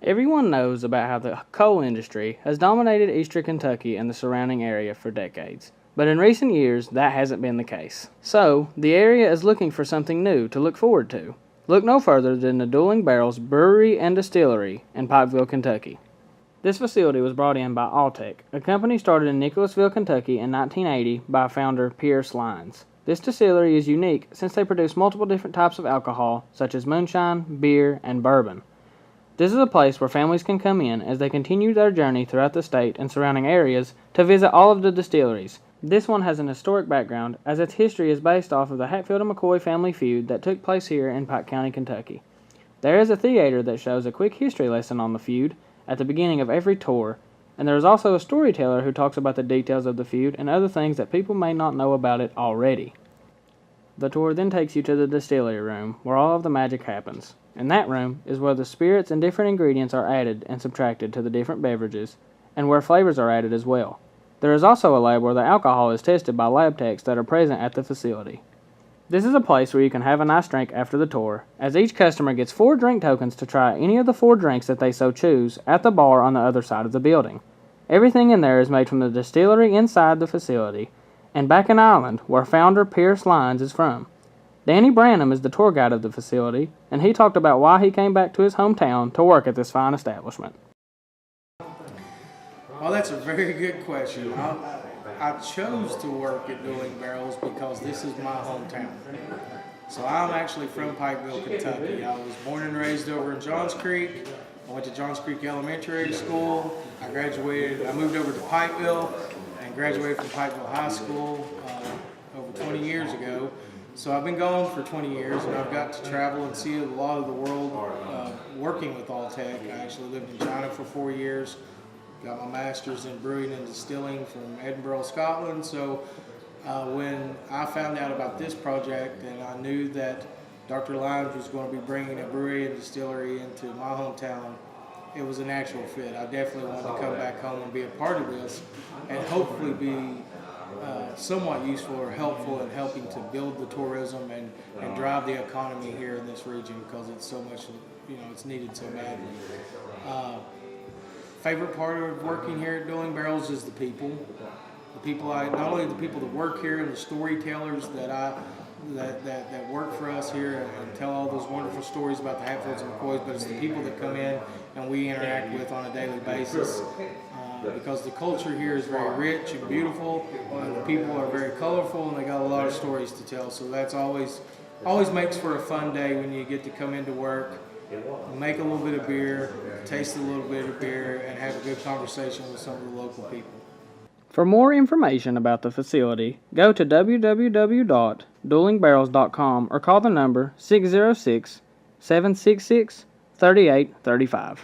Everyone knows about how the coal industry has dominated eastern Kentucky and the surrounding area for decades. But in recent years, that hasn't been the case. So, the area is looking for something new to look forward to. Look no further than the Dueling Barrels Brewery and Distillery in Pikeville, Kentucky. This facility was brought in by Alltech, a company started in Nicholasville, Kentucky in 1980 by founder Pierce Lyons. This distillery is unique since they produce multiple different types of alcohol, such as moonshine, beer, and bourbon. This is a place where families can come in as they continue their journey throughout the state and surrounding areas to visit all of the distilleries. This one has an historic background as its history is based off of the Hatfield and McCoy family feud that took place here in Pike County, Kentucky. There is a theater that shows a quick history lesson on the feud at the beginning of every tour, and there is also a storyteller who talks about the details of the feud and other things that people may not know about it already. The tour then takes you to the distillery room, where all of the magic happens. In that room is where the spirits and different ingredients are added and subtracted to the different beverages, and where flavors are added as well. There is also a lab where the alcohol is tested by lab techs that are present at the facility. This is a place where you can have a nice drink after the tour, as each customer gets 4 drink tokens to try any of the 4 drinks that they so choose at the bar on the other side of the building. Everything in there is made from the distillery inside the facility, and back in Ireland, where founder Pierce Lyons is from. Danny Branham is the tour guide of the facility, and he talked about why he came back to his hometown to work at this fine establishment. Well, that's a very good question. I chose to work at Dueling Barrels because this is my hometown. So I'm actually from Pikeville, Kentucky. I was born and raised over in Johns Creek. I went to Johns Creek Elementary School. I moved over to Pikeville and graduated from Pikeville High School over 20 years ago. So I've been gone for 20 years, and I've got to travel and see a lot of the world working with Alltech. I actually lived in China for 4 years. Got my master's in brewing and distilling from Edinburgh, Scotland. So when I found out about this project and I knew that Dr. Lyons was going to be bringing a brewery and distillery into my hometown, it was a natural fit. I definitely wanted to come back home and be a part of this and hopefully be somewhat useful or helpful in helping to build the tourism and drive the economy here in this region, because it's so much, it's needed so badly. Favorite part of working here at Dueling Barrels is the people. Not only the people that work here and the storytellers that work for us here and tell all those wonderful stories about the Hatfields and McCoys, but it's the people that come in and we interact with on a daily basis. Because the culture here is very rich and beautiful, and the people are very colorful, and they got a lot of stories to tell. So that's always makes for a fun day when you get to come into work, make a little bit of beer, taste a little bit of beer, and have a good conversation with some of the local people. For more information about the facility, go to www.duelingbarrels.com or call the number 606-766-3835.